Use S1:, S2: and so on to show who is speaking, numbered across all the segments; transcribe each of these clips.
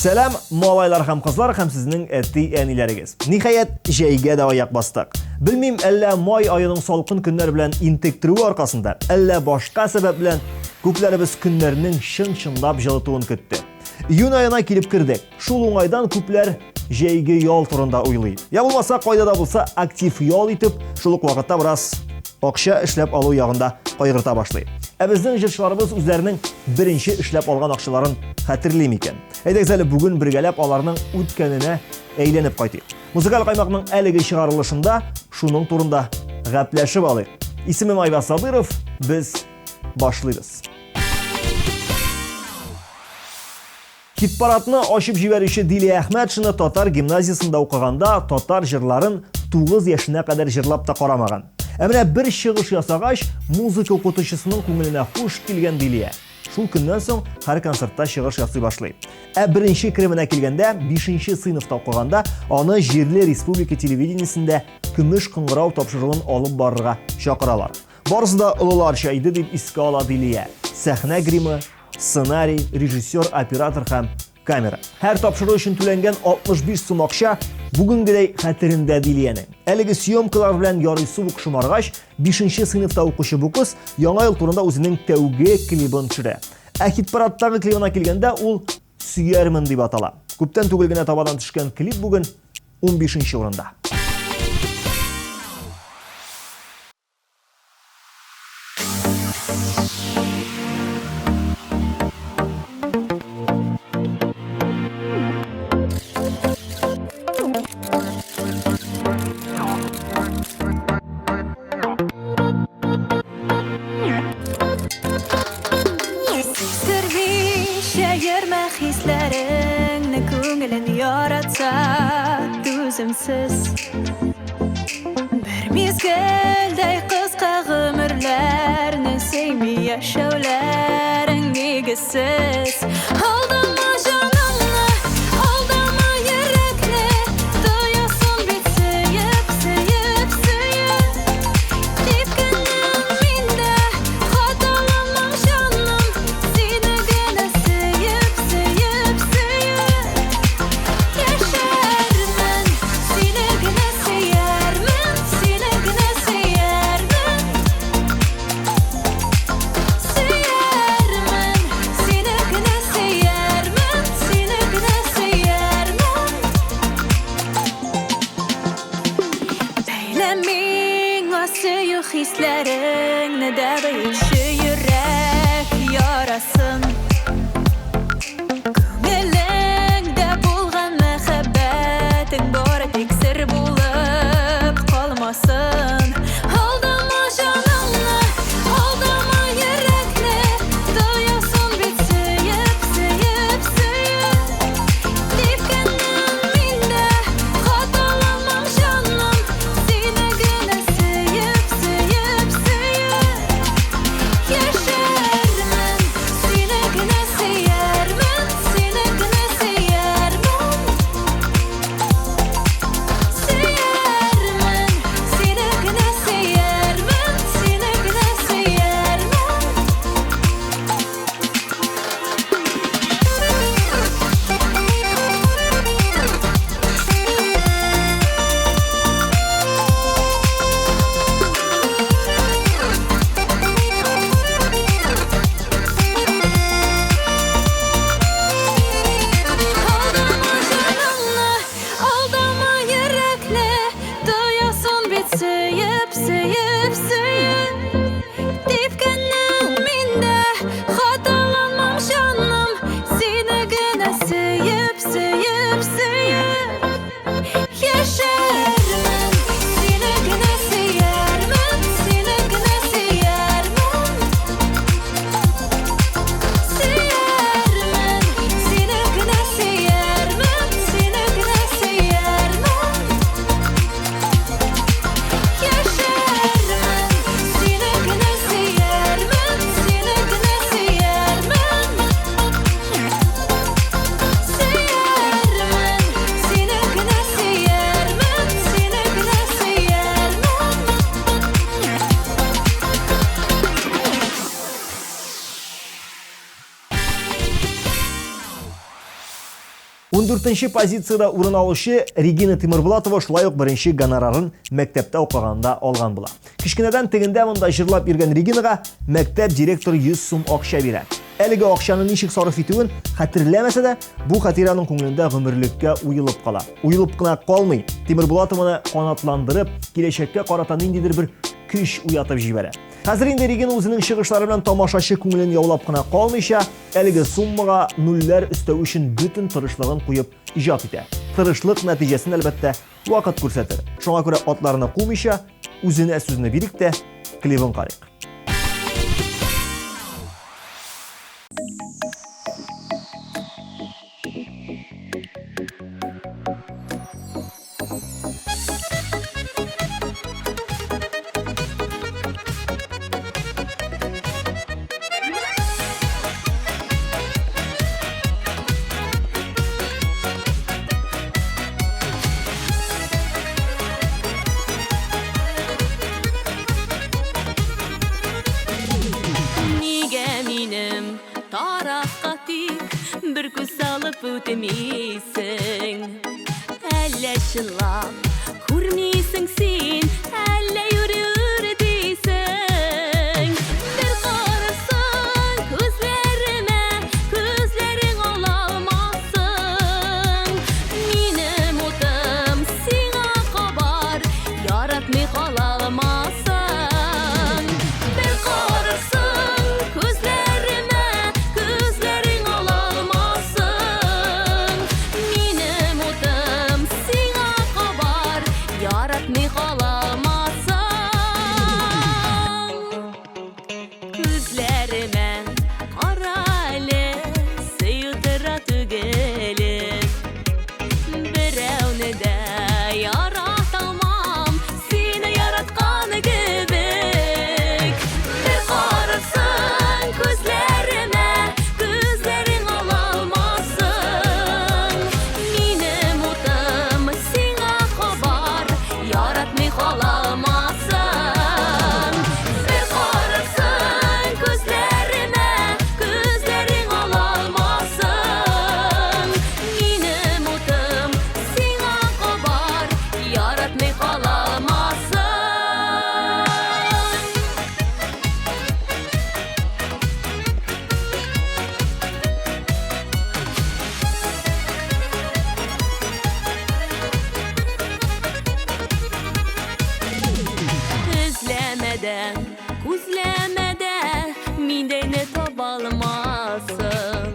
S1: Selam molaylar ham qizlar ham sizning etdi eniləriz. Nihayet jeyge de ayak bastık. Bilmeyim elle may ayının salqın günler bilen intiktiruğu arkasında, elle başka sebep bilen küplerimiz günlerinin şın-şınlap jılıtığın küttü. İyun ayına kilip kirdik. Şul oңайdan küpler jeyge yol turunda uylayıp. Ya bulmasa koyda da bulsa aktif yol itip, şuluk vakitte biraz akşa işlep alı yağında koyğırta başlayıp. Bizden jırçılarımız üzerinin birinci işlep olgan akşaların hatırlayım iken. Edekzeli bugün birgelep alarının ütkenine eğlenip qaytıyıq. Musikal qaymaqның әлігі шығарылышында şunun turunda ғәпләшіп алайық. İsmim Ayvaz Sabirov, biz başlayırız. Hit paradını aşıp jiberişi Dili Ahmetшіні Tatar gimnaziyasında оқығанда Tatar jırların 9 yaşına kadar jırlap da qaramаған. Әміне bir шығыш ясағаш, музыка оқытушысының көңіліне хош келген Дилия. Шул күннен соң һәр концертта шығыш ясый башлый. Беренче кремена килгәндә, 5нче сыйныфта укыганда, аны Җирле Республика телевидениесендә көмеш кыңгырау тапшыруын алып барырга чакыралар. Барысы да олыларча иде дип искә ала Дилия. Сәхнә гриме, сценарий, режиссер, оператор һәм камера. Һәр тапшыру өчен түләнгән 65 сум акча бүгенгедәй хәтерендә Дилиянең. Әлеге съемкалар белән ярыйсы ук шомаргач, 5нче сыйныфта укучы бу кыз яңа ел турында үзенең тәүге клибын төшерә. Хит парадтагы клибына килгәндә ул Сөярмен дип атала. Күптән түгел генә табадан төшкән клип бүген 15нче урында.
S2: Bir mizgildey kızqa gümürlerini seymi yaşavların negisiz. Aldama canımla, aldama yürekle, duyasın bit sıyıp, sıyıp, sıyıp. Dipkinin minde, hatalamam canım, seni gene sıyıp, sıyıp, sıyıp. Yaşarmen, seni gene sıyarmen, seni gene sıyarmen. Sıyarmen, seni gene sıyarmen, seni gene sıyarmen. Beylemin asıyı hislerin, ne de duyuşu yürek yarasın. Көңелеңдә булган мәхәббәтең бары тик сер булып калмасын. Алдама җанымны, алдама йөрәкне, тоясың бит сөеп, сөеп, сөеп. Дипкәннән миндә хаталамам җаным, сине генә сөеп, сөеп, сөеп. Яшәрмен, сине
S1: 14-нче позицияда урын алучы Регина Тимербулатова шулай ук беренче гонорарын мәктәптә укыганда алган була. Кичкенәдән тегендә монда җырлап йөргән Регинага мәктәп директоры 100 сум акча бирә. Әлеге акчаны ничек сарыф итүен хәтерләмәсә дә, бу хатираның күңелендә гомерлеккә уелып кала. Уелып кына калмый, Тимербулатованы канатландырып, киләчәккә карата ниндидер бер көч уятып җибәрә. Хәзер инде Регина үзенең чыгышлары белән тамашачы күңелен яулап кына калмыйча, әлеге суммага нулләр өстәү өчен бөтен тырышлыгын куеп иҗат итә. Тырышлык нәтиҗәсен әлбәттә вакыт күрсәтер. Шуңа күрә атларына кумыйча, үзенә сүзне бирик тә клибын карыйк.
S2: Tarafqa tik bir күз салып үтмисең. Әллә чынлап күрмисең син, әллә йөрер дисең. Бер карасаң күзләремә, күзләрең алалмасын. Минем утым сиңа кабар, яратмый калалмасын. Бер карасаң күзләремә, күзләрең алалмасын. Минем утым сиңа кабар, яратмый калалмасын. Күзләремә кара әле, сөйтера түгелеп. Берәүне дә яраталмам, сине яраткан кебек. Бер карасаң күзләремә, күзләрең алалмасын. Минем утым сиңа кабар, яратмый калалмасын. Бер карасаң күзләремә, күзләрең алалмасын. Минем утым сиңа кабар, яратмый калалмасын. Эзләмәдән, күзләмәдән миндәйне таба алмассың.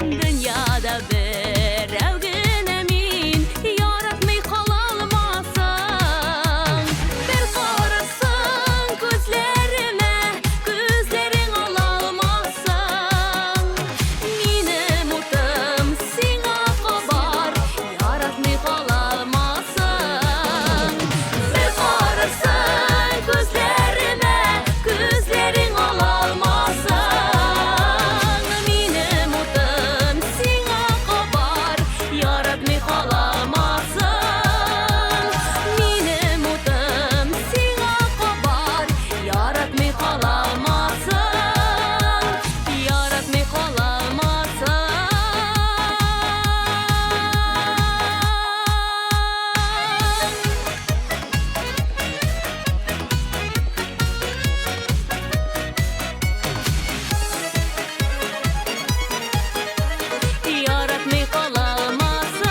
S2: Дөньяда берәү генә мин яратмый кала алмассың. Бер карасаң күзләремә, күзләрең алалмассың. Минем утым сиңа кабар, яратмый кала алмассың. Бер карасаң күзләремә, күзләрең алалмассың. Минем утым сиңа кабар, яратмый каламассың. Минем утым сиңа кабар, яратмый каламассың. Яратмый каламассың. Яратмый каламассың.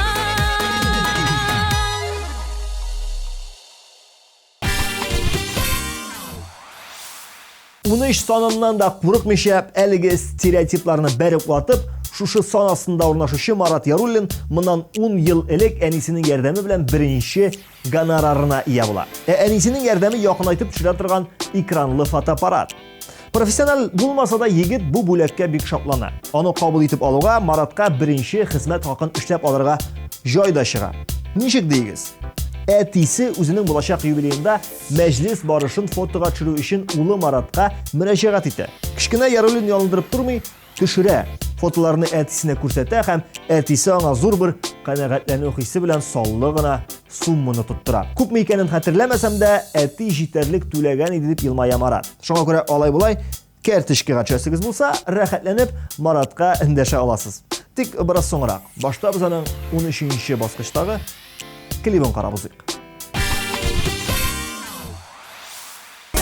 S1: 13 саныннан да курыкмыйча, әлеге стереотипларны бәреп ватып, шушы санасында урнашучы Марат Яруллин моннан 10 ел элек әнисенең ярдәме белән беренче гонорарына ия була. Әнисенең ярдәме якынайтып төшерә торган экранлы фотоаппарат. Профессионал булмаса да егет бу бүләккә бик шатлана. Аны кабул итеп алуга Маратка беренче хезмәт хакын эшләп алырга җай да чыга. Ничек дигез? Әтисе үзенең булачак юбилеенда мәҗлес барышын фотога төшерү өчен улы Маратка мөрәҗәгать итә. Кичкенә Яруллин ялындырып тормый, төшерә. Фотоларны әтисенә күрсәтә һәм әтисе аңа зур бер канәгатьләнү хисе белән саллы гына сумманы тоттыра. Күпме икәнен хәтерләмәсәм дә, әти җитәрлек түләгән иде дип елмая Марат. Шуңа күрә алай-булай карточкага төшәсегез булса, рәхәтләнеп Маратка эндәшә аласыз. Кеттик biraz soňrak. Başta biz aның 13-nji basgyçdagy klibin garabızdyk.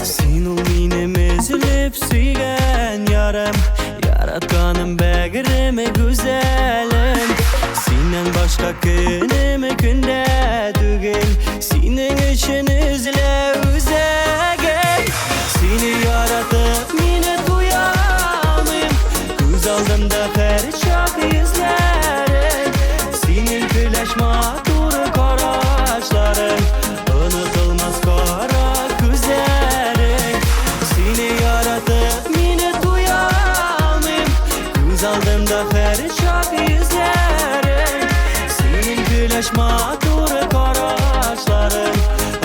S3: Sen ol menim ezilip süýgen ýarym, yaratganym bägirime güzelim. Senden başka günüm günde tügel, senin için üzle üzegem. Seni yaratıp meni duyalım, göz aldımda perçak yüzlerin. Senin güleş matur karaşların, unutulmaz kara güzelim. Seni yaratıp meni duyalım, göz aldımda perçak yüzlerin. Senin güleş matur karaşların,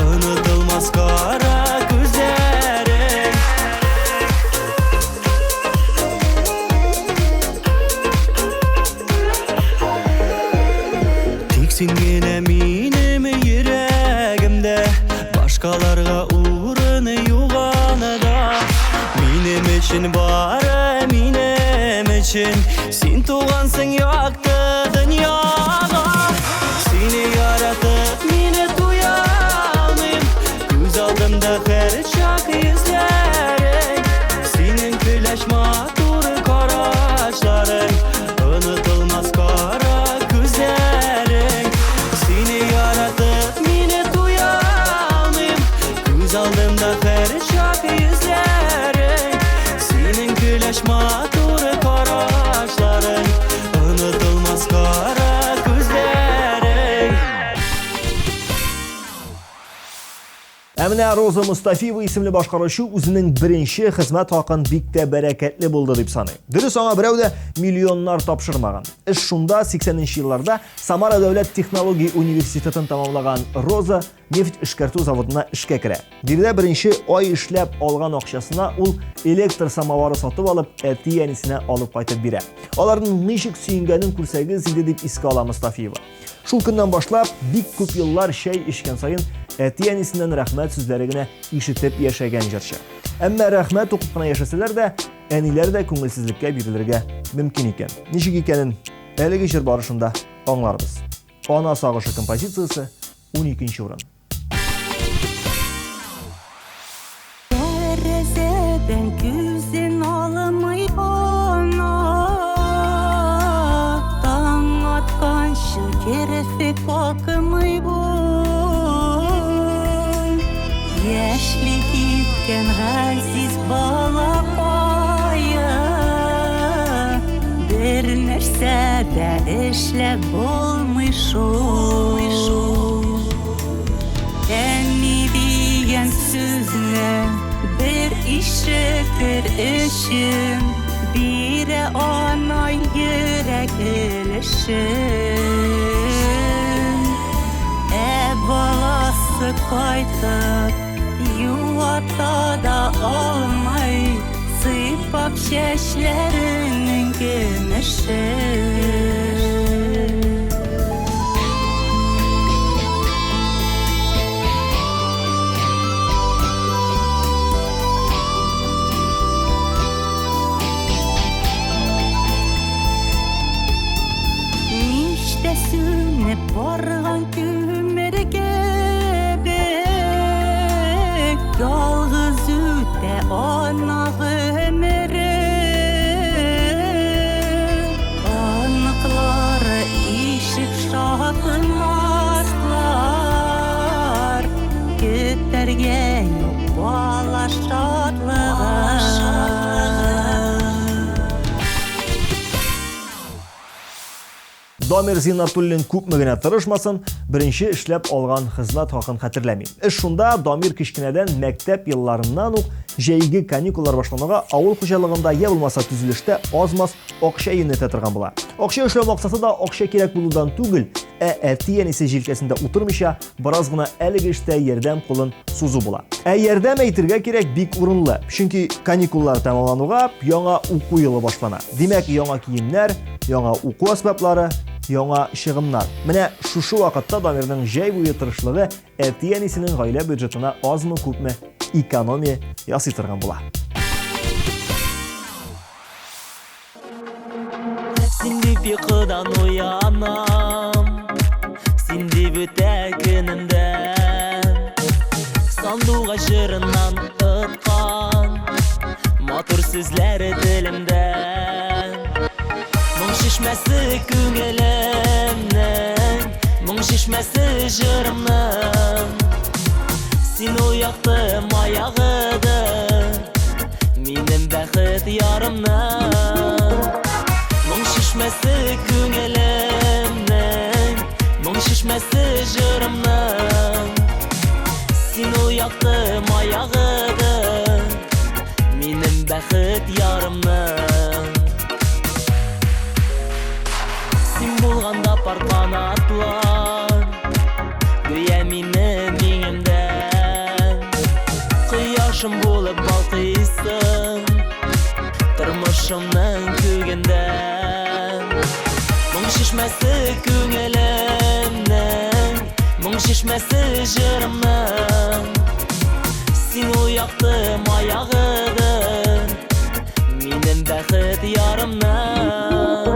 S3: unutulmaz kara güzelim. Teksin gene menim yüregimde, başkalarga uğrunu yuğanıda. Menim için bari menim için, sen tuğansın yaktı dünyaga. Seni yaratıp meni duyalım, göz aldımda perçak yüzlerin. Senin güleş matur karaşların, unutulmaz kara güzelim. Seni yaratıp meni duyalım, göz aldımda perçak yüzlerin. Senin güleş matur karaşların, unutulmaz kara güzelim.
S1: Emine Roza Mustafiyeva isimli başkarışı özünün birinci hizmet hakkın bik de bereketli buldu deyip sanay. Dürüst ona birəv de milyonlar tapşırmagan. İş şunda 80-nji ýyllarda Samara Dövlet Texnologiya Universitetini tamamlagan Roza neft işkertu zavoduna işke kire. Birde birinci ay işlep algan akşasına ul elektr samovarı satıp alıp eti yenisine alıp qaytıp bire. Onların nişik süýüngenin kursagi zildi deyip iske ala Mustafiyeva. Şul günden başlap bik köp yıllar şey işken sayın eti yenisinden rahmet sözlerine işitip yaşayan jırçı. Emma rahmet okupuna yaşasalar da eniler de köngülsizlikке birilirge mümkün iken. Nişik ikenin eligi jır barışında anlarız. Ana sağışı kompozisiyası 12-nji orun.
S4: Terezeden güzin alamay ona, taň atkan şu kerefek bakımay bu. Yaşlik ipken gaziz bala koya, bir nerse de işlep bolmuş o. Enni diyen sözüne bir işrektir işin, bire ona yürek ilişin. Balası kaytıp yuvata da olmay, sıpak şeşlerinin gümüşü. Nişte sünep bargan kümerge bek, yalğız üte ana ömürü. Anıkları işik şahınmazlar, kütterge yok bala şadlığa.
S1: Damir Zinatullin köpmegine tırışmasın, birinci işlep algan hizmet hakkın hatırlamayın. İş şunda Damir kişkineden mektep yıllarından uk jeygi kanikular başlanaga avul hoşalığında ya bulmasa tüzülüşte azmaz okşa yönete tırgan bula. Okşa işlem maksası da okşa kerek buludan tügül, eti yenisi jilkesinde oturmuşa biraz gına eligişte yerdem kulun suzu bula. Yerdem eytirge kerek bik urunlu, çünkü kanikullar tamamlanuga yana uku yılı başlana. Demek yana kiyimler, yana uku asbapları, yana şığımlar. Mine şu vakıtta Damir'nin jey buyu tırışlığı eti yenisinin gaile büdjetine az mı köp mü ekonomi yasıtırgan bula.
S3: Seni Uykudan uyanam Sindi büte günümden Sanduğa jırından ıtkan Motor sözleri dilimden Мұң шешмәсі көңілімнің Мұң шешмәсі жырымның Сен ояқтым аяғыды Менің бәхіт ярымның Мұң шешмәсі көңілімнің Мұң шешмәсі жырымның Сен ояқтым аяғыды Менің бәхіт ярымның Сен болғанда пар қанатлар Гөя менің меңімден Қияшым болып балқисың Тұрмышымның көгінден Мұң шешмәсі көңілімнің Мұң шешмәсі жырымның Сен ояқтым аяғыды Менің бәхіт ярымның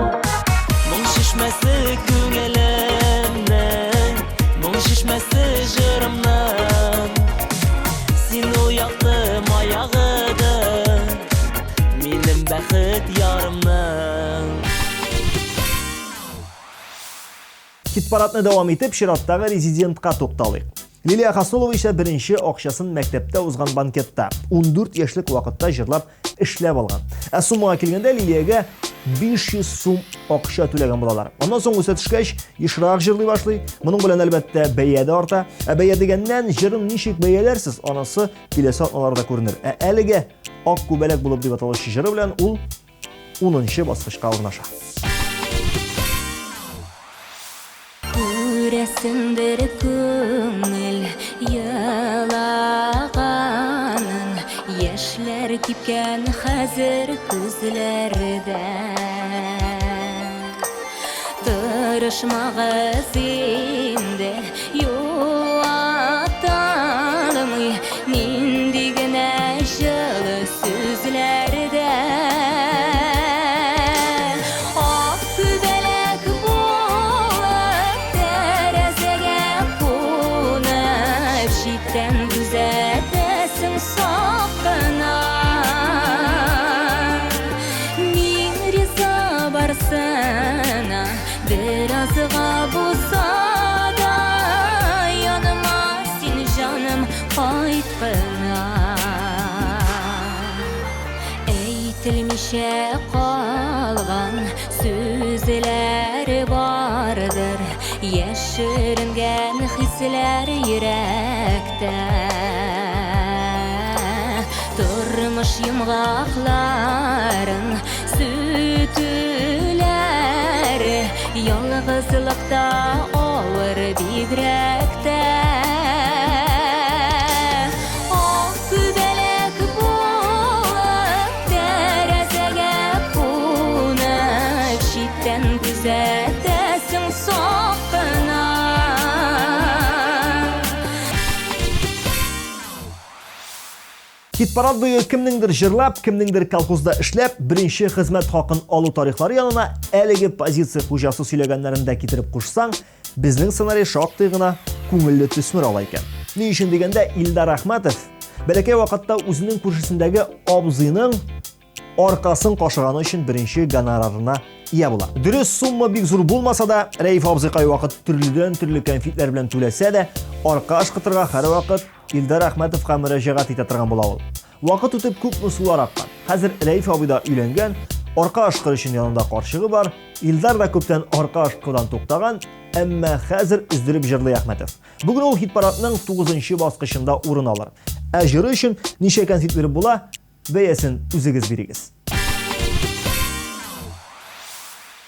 S3: Мұң шешмәсі көңілімнің Мұң шешмәсі жырымның Сен ояқтым аяғыды Менің бәхіт ярымның
S1: Хит-парадны дәвам итеп, чираттагы резидентка тукталыйк. Лилия Хаснулова исә беренче акчасын мәктәптә узган банкетта 14 яшьлек вакытта җырлап эшләп алган. Ә суммага килгәндә Лилиягә 500 сум акча түләгән булалар. Аннан соң үсә төшкәч, ешрак җырлый башлый. Моның белән әлбәттә бәя дә арта. Ә бәя дигәннән җырын ничек бәяләрсез, анысы киләсе атналарда күренер. Ә әлегә ак күбәләк булып дип аталучы җыры белән ул 10нчы баскычка урнаша.
S2: Күрәсеңдер күңел ялағанын Яшьләр кипкән хәзер күзләрдә Тырышмагыз инде юаталмый Нинди генә җылы сүзләрдә Ак күбәләк булып тәрәзәгә кунып Читтән күзәтәсең сакына Мин риза барсына Біразға булса да Яныма син җаным кайтқына Әйтелмичә калган сүзләр бардыр Яшеренгән хисләр йөрәктә Тормыш йомгакларын сүтүләр Ялгызлыкта авыр бигрәк тә Ак күбәләк булып тәрәзәгә кунып Читтән күзәтәсең сакына
S1: Хит-парад буе кемнеңдер җырлап, кемнеңдер колхозда эшләп, беренче хезмәт хакын алу тарихлары янына әлеге позиция хуҗасы сөйләгәннәрен дә китереп кушсаң, безнең сценарий шактый гына күңелле төсмер ала икән. Ни өчен дигәндә, Илдар Әхмәтов бәләкәй вакытта үзенең күршесендәге абзыйның аркасын кашыганы өчен беренче гонорарына ия була. Дөрес, сумма бик зур булмаса да, Рәиф абзый кайвакыт төрле конфетлар белән түләсә дә, арка ашкытырга һәрвакыт Илдар Әхмәтовка мөрәҗәгать итә торган була ул. Вакыт үтеп күп мусулар аккан. Хәзер Рәиф абый да өйләнгән, арка ашкыр өчен янында карчыгы бар. Илдар да күптән арка ашкыдан туктаган, әмма хәзер издереп җырлый Әхмәтов. Бүген ул хит-парадның 9нчы баскычында урын алыр. Ә җыры өчен ничә конфетлар була, бәясен үзегез бирегез.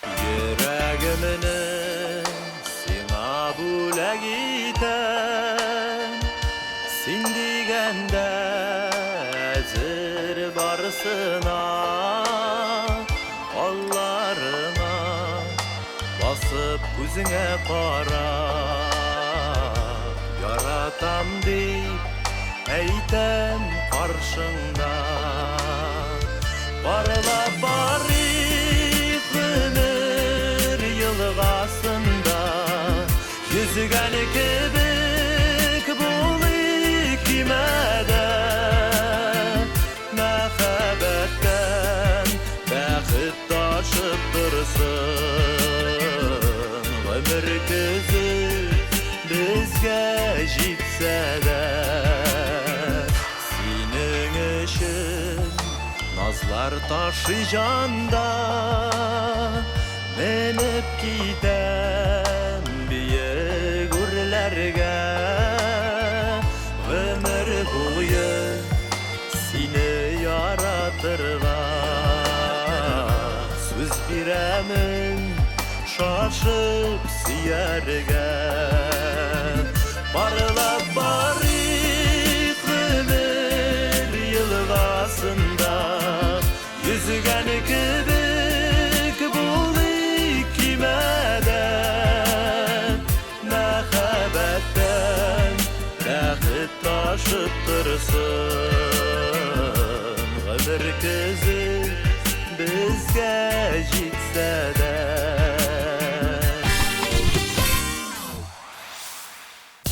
S3: Йөрәгемне сиңа бүләк итәм Син дигәндә әзер барысына Алларына басып күзеңә кара Яратам дип әйтәм каршыңда Барлап барыйк жетсе де сенің үшін назлар ташы жанда меніп кетем биік өрлерге өмір бойы сені яратырға сөз беремін шашып сүйерге барлап барик өмір йылғасында yüzgen kibik bulik kimeden mehabetten Dağıt taşıp dursun Ömür kızı bizge jitse de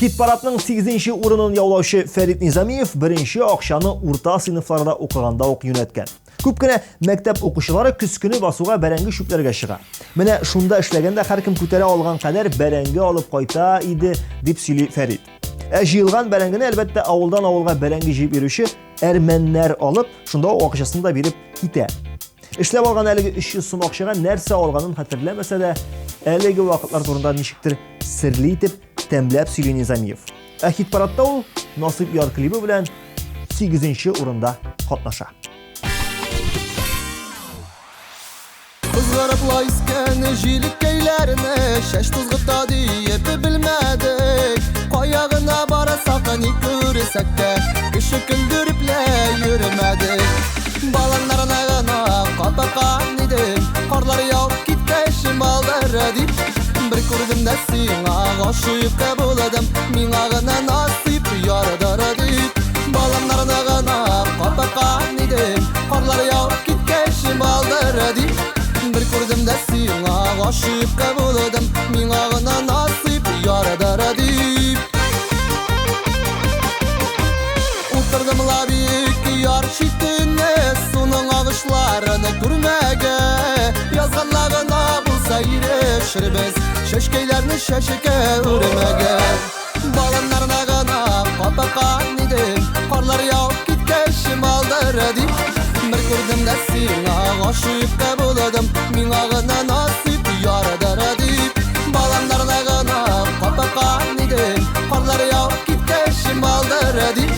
S1: Hit paradının 8-ci urunun yaulauchi Ferit Nizamiyev birinci akşanı urta sınıflarda okuğanda ok yönetken. Köpkene mektep okuşuları küskünü basuğa bərəngi şüplərgə çığa. Mənə şunda işləgəndə hər kim kütərə alğan qədər bərəngi alıb qayta idi dip sili Ferit. Jıyılğan bərəngini əlbəttə avuldan avulğa bərəngi jiyib yürüyüşü ərmənlər alıb şunda o akışasını da verib hitə. İşləb alğan əligi 300 sum akşağa nərsə alğanın xatırləməsə də əligi vaqtlar turunda nişikdir sirli itib təmləb Sili Nizamiyev. Hit paradda o Nasip Yar klibi bilən 8-ci urunda qatnaşa.
S5: Kızlarıpla iskeni jilik keylerini şeş tuzgıta deyip bilmedik Koyağına barasak hani görürsek de kışı küldürüple yürümedik Balanların ağına kapakan idim Karlar yağıp gitkeşim aldır edip Bir kurdum da sina aşıyıp kabul edim Min ağına nasip yaradır edip Balanların ağına kapakan idim Karlar yağıp gitkeşim aldır edip Bir kurdum da sina aşıp kabul edim Min ağına nasip yaradar edip Oturdum labik yar şitine Sunun ağışlarını görmege Yazganlarına bulsa ireşirimiz Şeşkeylerini şeşike ürmege Balanların ağına kapakan idim Karlar yağıp gitkeşim aldır edip Bir kurdum da sina aşıp kabul edim Min ağına nasip yaradar edip Balanların ağına kapakan idim Karlar yağıp gitkeşim aldır edip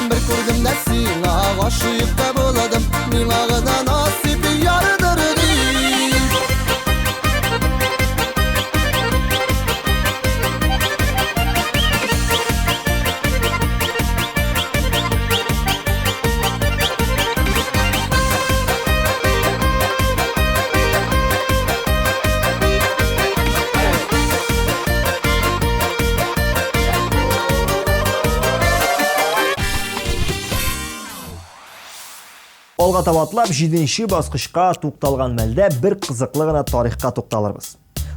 S5: Bir kurdum da sina aşıp kabul edim Min ağına nasip yaradar edip
S1: Olga tabatlap 7-ci basqışqa toqtalğan məldə bir qızıqlı gana tarixqa toqtalırız.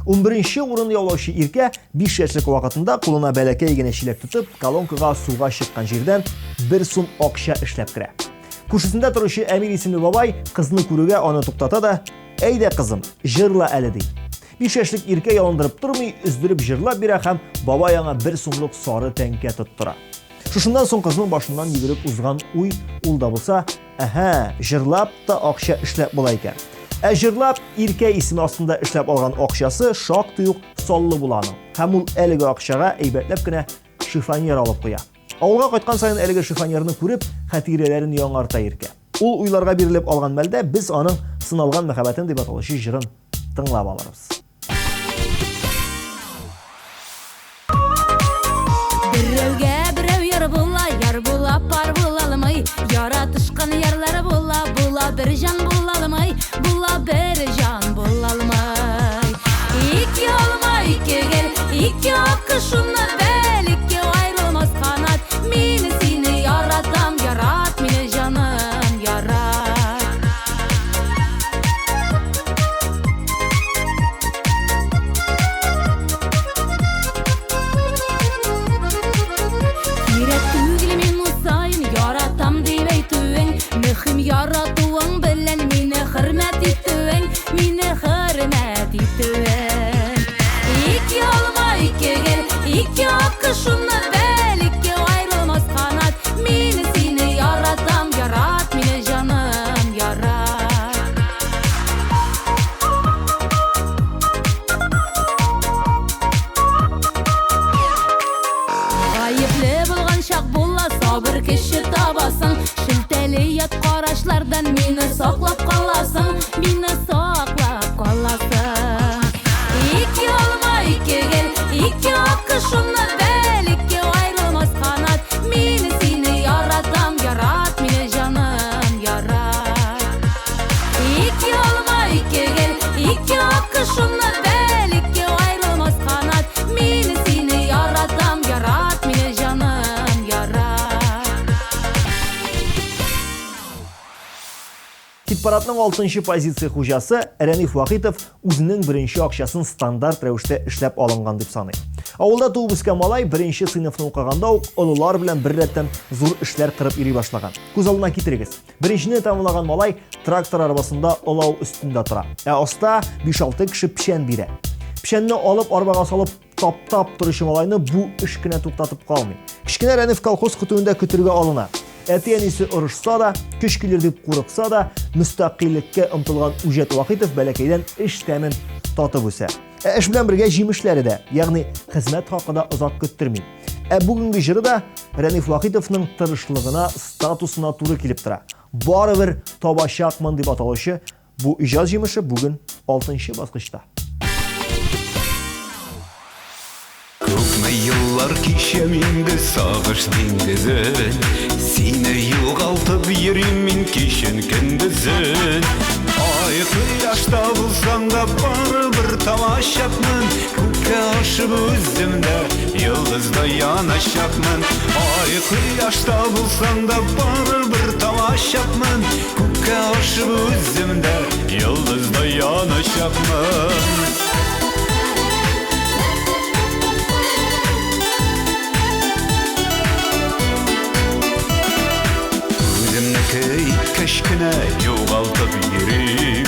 S1: 11-ci urun yaulauchi irkə 5 yaşlıq vaqtında quluna bələkəy genəşilək tutub kolonkağa suğa şıqqan yerdən 1 sum akşa işləb kirə. Kuşusunda turuşu Əmir isimli babay qızını kuruğa onu toqtata da "Ey də qızım, jırla əli dey." 5 yaşlıq irkə yalandırıb durmay üzdürüb jırla bir axam babay ona 1 sumluq sarı tənkə tuttura. Şuşundan son qızının başından yürüyüb uzğan uy ul da bulsa, jırlap da akşa işləb bulayken. Jırlap irkə ismi aslında işləb alğan akşası şaq tuyuq sollu bulanın. Həmul əligi akşağa eybətləb günə şifanyer alıb qoya. Avulğa qaytqan sayın əligi şifanyerini көрüb, xətirələrini yanarta irkə. Ul uylarga berilib alğan məldə biz onun sınalğan məxəbətin deyə atılışı jırın tınlab alırız.
S2: Yar bulla par bullalımay Yaratışkan yarları bulla bir can bullalımay Bulla bir can bullalımay İki olma iki gel iki akışımla bel iki ayrılmaz kanat Mini seni yaratam yarat mini canım yarat Ayıplı bulgan şak bulla sabır kişi tabasın Şilteli yat qarashlardan meni saqlab qalasın Meni saqlab qalasın İki olma iki gel iki akışımla bel iki ayrılmaz kanat Meni seni yaratam yarat meni canım yarat İki olma iki gel iki akışımla bel iki ayrılmaz kanat Meni seni yaratam yarat meni canım yarat
S1: Hit paradның 6-нчы позиция хуҗасы Рәниф Вахитов үзенең беренче акчасын стандарт рәвештә эшләп алынган дип саный. Авылда туып үскән малай беренче сыйныфны укыганда ук олылар белән бер рәттән зур эшләр кырып йөри башлаган. Күз алдына китерегез. Беренчене тәмамлаган малай трактор арбасында олау өстендә тора. Аста 5-6 кеше пешән бирә. Пешәнне алып арбага салып таптап торучы малайны бу эш кенә туктатып калмый. Кичкенә Рәниф колхоз көтүендә көтергә алына. Әти-әнисе орышса да, көч килер дип курыкса да, мөстәкыйльккә омтылган Үҗәт Вахитов бәләкәйдән эш тәмен татып үсә. Эш белән бергә җимешләре дә, ягъни хезмәт хакы да озак көттерми. Бүгенге җыры да Рәниф Вахитовның тырышлыгына, статусына туры килеп тора. Барыбер табачакмын дип аталучы бу иҗат җимеше бүген 6-нчы баскычта.
S6: Күпме еллар кичәм инде сагыш диңгезен Сине югалтып йөрим мин кичен көндезен Ай кояшта булсаң да барыбер тамашакмын Күккә ашып үземдә йолдызда янашакмын Ай кояшта булсаң да барыбер тамашакмын Күккә ашып үземдә йолдызда янашакмын Кешкенә югалтып йөрим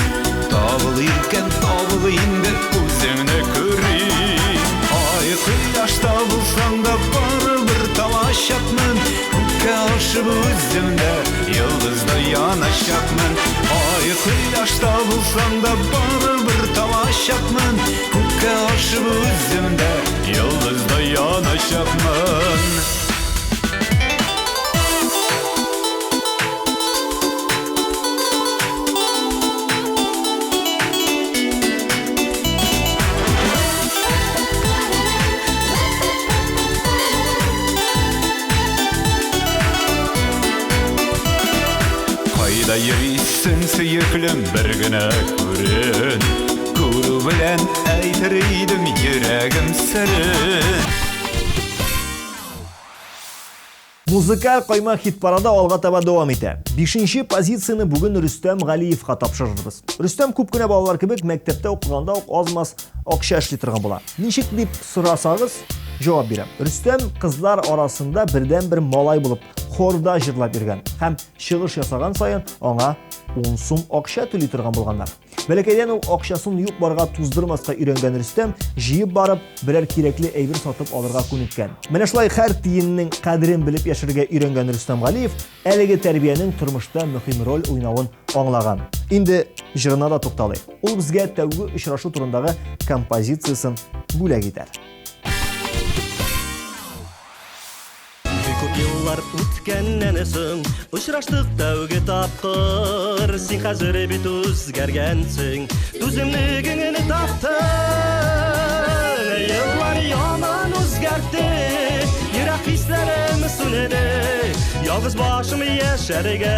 S6: Табылыйм дип үзеңне күрим Ай кояшта булсаң да барыбер тамашакмын Күккә ашып үземдә йолдызда янашакмын Ай кояшта булсаң да барыбер тамашакмын Күккә ашып үземдә йолдызда янашакмын Кайда йөрисең сөеклем бер генә күрен Күрү белән әйтер идем йөрәгем серен
S1: Музыкаль койма хит парада алга таба дәвам итә. 5-нче позицияны бүген Рөстәм Галиевка тапшырырбыз. Рөстәм күп кенә балалар кебек мәктәптә укыганда ук азмас акча эшли торган була. Ничек дип сорасагыз, җавап бирәм. Рөстәм кызлар арасында бердән-бер малай булып хорда җырлап йөргән һәм чыгыш ясаган саен аңа 10 сум акча түли торган булганнар. Бәләкәйдән ул акчасын юк барга туздырмаска өйрәнгән Рөстәм җыеп барып берәр кирәкле әйбер сатып алырга күнеккән. Менә шулай һәр тиеннең кадерен белеп яшәргә өйрәнгән Рөстәм Галиев әлеге тәрбиянең тормышта мөһим роль уйнавын аңлаган. Инде җырына да тукталый. Ул безгә тәүге очрашу турындагы композициясын бүләк итәр.
S3: Күп еллар үткәннән соң очраштык тәүге тапкыр Син хәзер бит үзгәргәнсең түземлегеңне таптың Еллар яман үзгәртте йөрәк хисләрем сүнәде Ялгыз башым яшәргә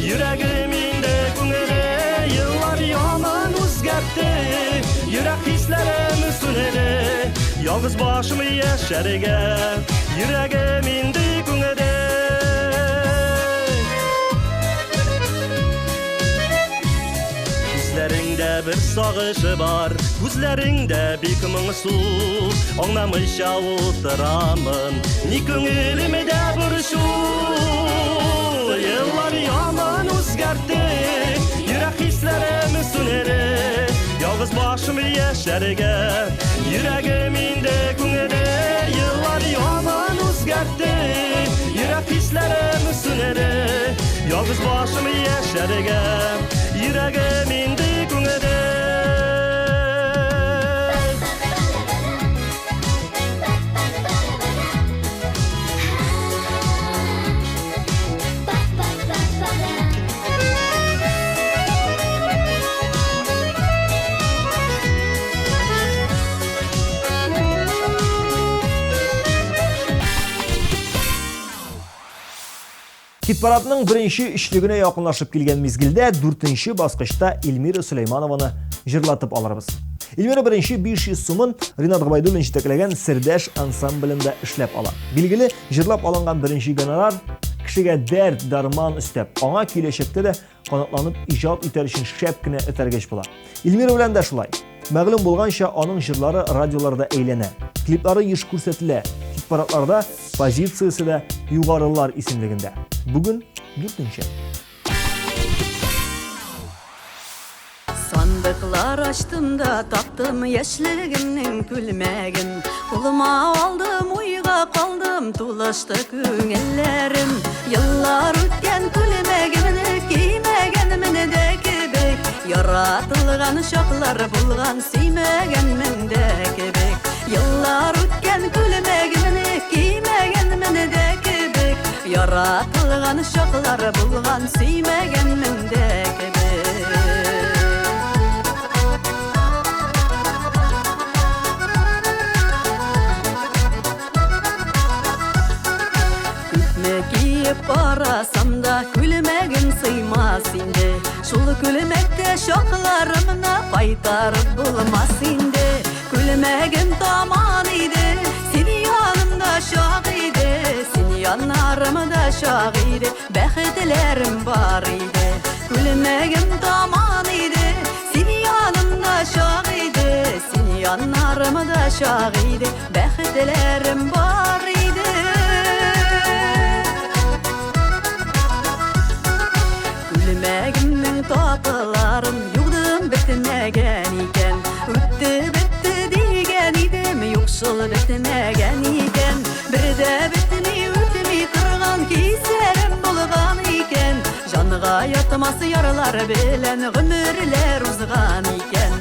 S3: йөрәгем инде күңеле Еллар яман үзгәртте йөрәк хисләрем сүнәде Ялгыз башым яшәргә йөрәгем инде күңеле Күзләреңдә бер сагышы бар Күзләреңдә бик моңсу Аңламыйча утырамын Ни күңелемдә борчу Еллар яман үзгәртте Йөрәк хисләрем сүнәде Ялгыз башым яшәргә йөрәгем инде күңеле Еллар яман үзгәртте Йөрәк хисләрем сүнәде Ялгыз башым яшәргә йөрәгем инде күңеле
S1: Хит-парадның бірінші ішлігіне яқынлашып келген мезгілде 4-ші басқышта Эльмира Сулейманованы жырлатып аларбыз. Эльмира бірінші 500 сумын Ринат Габайдуллин жетеклеген Сердәш ансамблінде эшләп ала. Билгеле, жырлап алынған бірінші гонорар кешегә дәрт дарман өстәп, аңа киләчәктә дә канатланып иҗат итәр өчен шәп кенә этәргәч була. Эльмира белән дә шулай. Мәгълүм булганча, аның җырлары радиоларда әйләнә, клиплары еш күрсәтелә, хит-парадларда позициясе дә югарылар исемлегендә. Бүген 4-нче.
S4: Sandıklar açtım da taktım yaşlılığının külmegin. Kuluma aldım uyga kaldım tulaştı küngillerim. Yıllar ötken külmegimini giymegenimin de kebek. Yaratılgan şaklar bulgan siymegenimin de kebek. Yıllar ötken külmegimini giymegenimin de kebek. Yaratılgan şaklar bulgan siymegenimin de kebek. Parasam da külmegim sıymas indi. Şul külmekte şoklarımna paytarıp bulmaz indi. Külmegim taman idi, seni yanımda şak idi. Seni yanlarımda şak idi, bəxtlərim var idi. Külmegim taman idi, seni yanımda şak idi. Seni yanlarımda şak idi, bəxtlərim var idi. Külmegimnin tatlarım yugdum bitmegen iken. Öttü bitti degen idim yoksul bitmegen iken. Bir de bitmi ötmi turgan kiserim bulgan iken. Janıga yatması yaralar bilen gümürler uzgan iken.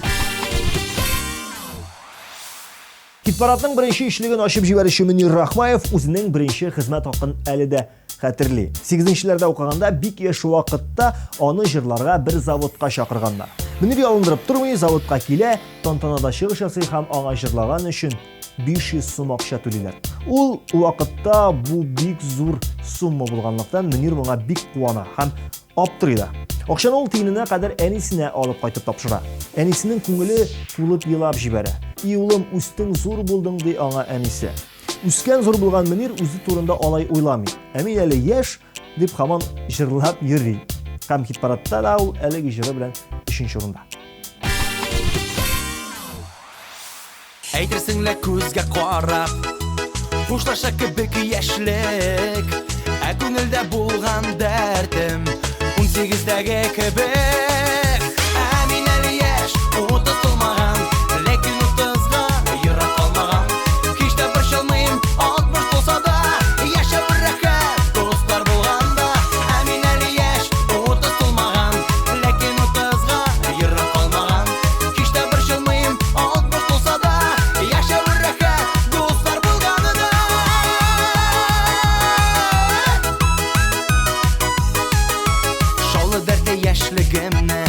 S1: Хит-парадның бірінші ішлігін ашып жіберіші Мөнир Рахмаев өзінің бірінші хезмәт хақын әлі де хәтерли. 8-шілерде оқығанда бик еш вақытта аны жырларға бір заводқа шақырғандар. Мөнир ялындырып тұрмай заводқа келе, тантанада шығыш ясый һәм аңа жырлаған үшін 500 сум ақша төлиләр. Ул вақытта бу бик зур сумма булганлыктан Мөнир моңа бик куана һәм аптырый да. Акчаны ул тиененә кадәр әнисенә алып кайтып тапшыра. Әнисенең күңеле тулып елап җибәрә. "И улым, үстең зур булдың" ди аңа әнисе. Үскән зур булган Мөнир үзе турында алай уйламый. Ә мин әле яшь дип һаман җырлап йөри. Һәм хит-парадта да ул әлеге җыры белән 3-нче урында.
S7: Әйтерсеңлә күзгә карап, хушлаша кебек яшьлек, ә күңелдә булган дәртем 18-дәге кебек. Ә мин әле яшь, утылмаган, ләкин 30-га йөрәк калмаган. Һич тә борчылмыйм, 60 булса да, яшәп рәхәт достар булганда. Ә мин әле яшь, утылмаган, ләкин 30-га йөрәк калмаган. Һич тә борчылмыйм, 60 булса да, яшәп рәхәт достар булганда. Шалы дәртә яшьлегемне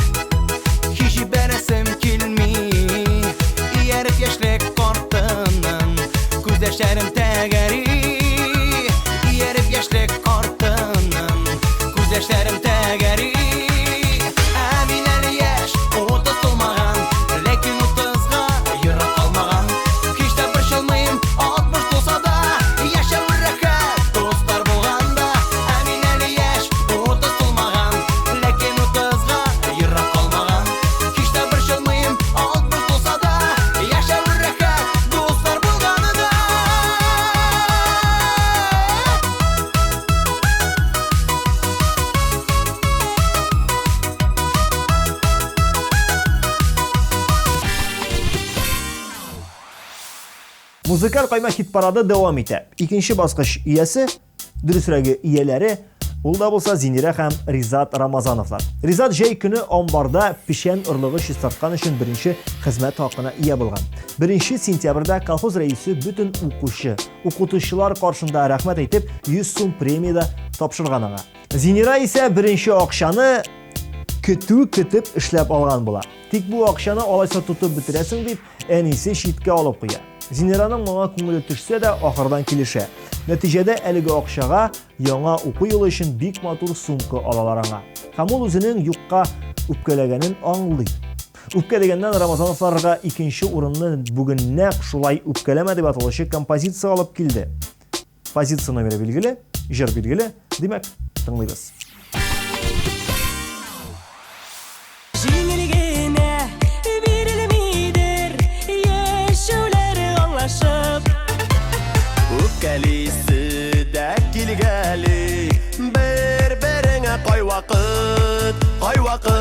S7: һич җибәрәсем килми. Ияреп яшьлек картының күз яшьләрем тәгәри. Ияреп яшьлек картының күз яшьләрем тәгәри. Ә мин әле яшь, 30 тулмаган, ләкин 30-га йөрәк калмаган. Һич тә борчылмыйм, 60 булса да, яшәп рәхәт достар булганда. Ә мин әле яшь, 30 тулмаган, ләкин 30-га йөрәк калмаган. Һич тә борчылмыйм, 60 булса да, яшәп рәхәт достар булганда.
S1: Музыкаль кайма хит-парады дәвам итә. 2-нче баскыч иясе, дөресрәге ияләре, ул да булса Зинира һәм Ризат Рамазановлар. Ризат җәй көне амбарда пишән орлыгы чистарткан өчен беренче хезмәт хакына ия булган. 1 сентябрьдә колхоз рәисе бөтен укытучылар каршында рәхмәт әйтеп 100 сум премия тапшырган аңа. Зинира исә беренче акчаны көтеп эшләп алган була. Тик бу акчаны алайса тутып бетерәсең дип әнисе читкә алып куя. Зинираның моңа күңеле төшсә дә ахырдан килешә. Нәтиҗәдә әлеге акчага яңа уку елы өчен бик матур сумка алалар аңа. Һәм ул үзенең юкка үпкәләгәнен аңлый. Үпкәләгәннән Рамазановларга икенче урынны бүген нәкъ шулай үпкәләмә дип аталучы композиция алып килде. Позиция номеры билгеле, җыр билгеле, димәк, тыңлыйбыз.
S3: Җиңелгенә бирелмидер яшәүләре аңлашып. Үпкәлисе дә килгәли бер-береңә кайвакыт. Үпкәләмә.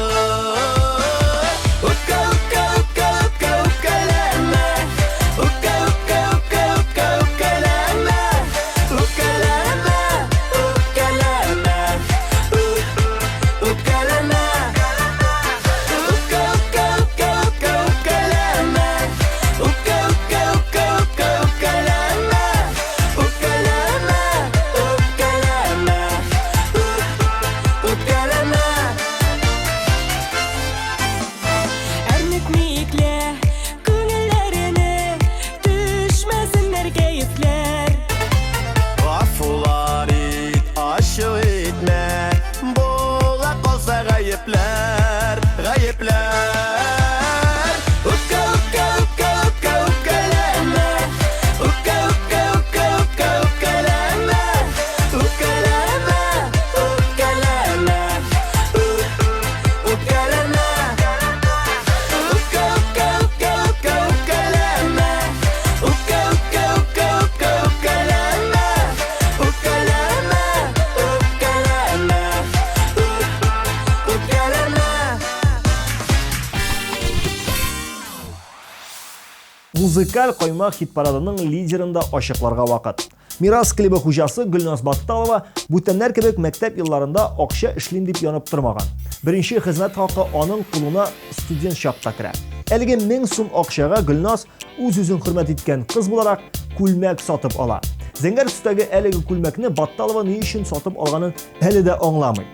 S1: Музыкаль коймак хит-парадының лидерында ачыкларга вакыт. Мирас клибы хуҗасы Гөлназ Батталова бүтәннәр кебек мәктәп елларында акча эшлим дип янып тормаган. Беренче хезмәт хакы аның кулына студент чакта керә. Әлеге 1000 сум акчага Гөлназ үз-үзен хөрмәт иткән кыз буларак күлмәк сатып ала. Зәңгәр төстәге әлеге күлмәкне Батталова ни өчен сатып алганын әле дә аңламый.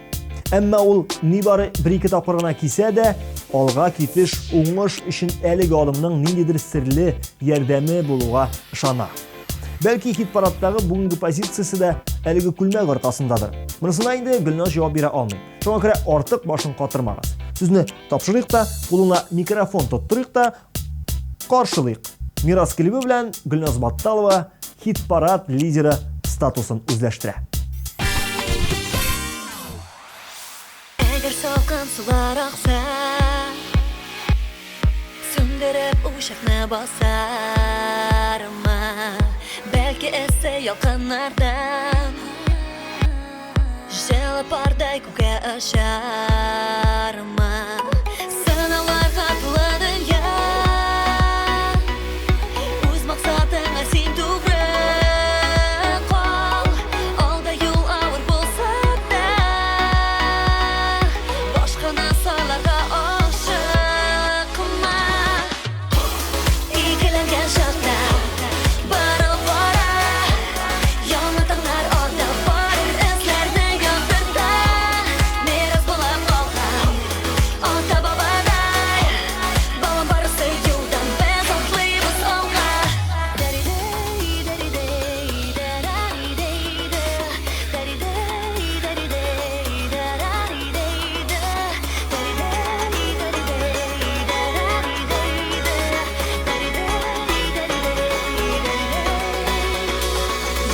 S1: Әмма ул нибары 1-2 тапкыр гына кисә дә, алга китеш, уңыш өчен әлеге адымның ниндидер серле ярдәме булуга ышана. Бәлки хит-парадтагы бүгенге позициясе дә әлеге күлмәк аркасындадыр. Монысына инде Гөлназ җавап бирә алмый. Шуңа күрә артык башын катырмагыз. Сүзне тапшырыйк та, кулына микрофон тоттырыйк та, каршылыйк. Мирас клибы белән Гөлназ Батталова хит-парад лидеры статусын үзләштерә.
S8: Әгәр салкын сулар акса, сүндереп ушакны басарма. Бәлки эссе якыннардан, җылы пардай күккә очарма. Сынауларга тулы дөнья, үз максатыңа син тугры кал. Алда юл авыр булса да, башка насаларга ашыкма. Икеләнгән чакта барып бара, яңа таңнар алда бар эзләрне яктырта. Мирас булып калган ата-бабадай, балам барысы юлдан без атлыйбыз алга.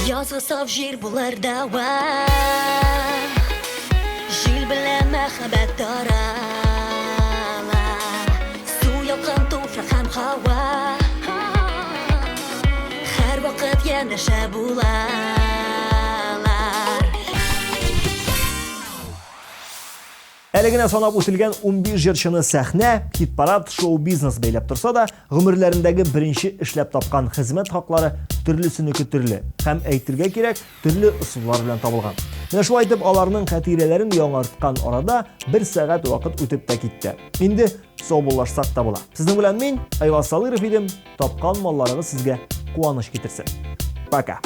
S8: Язгы саф җир булыр дәвам, җил белән мәхәббәт тарала. Су якын туфрак һәм һава, һәр вакыт янәшә булалар.
S1: Әлегенә санап үтелгән 15 җырчыны сәхнә, хит-парад, шоу-бизнес бәйләп торса да, гомерләрендәге беренче эшләп тапкан хезмәт хаклары төрлесенеке төрле. Һәм әйтергә кирәк, төрле ысуллар белән табылган. Менә шулай итеп, аларның хатирәләрен яңарткан арада 1 сәгать вакыт үтеп тә китте. Инде саубуллашсак та була. Сезнең белән мин, Айваз Салыров идем. Тапкан малларыгыз сезгә куаныч китерсен. Пока.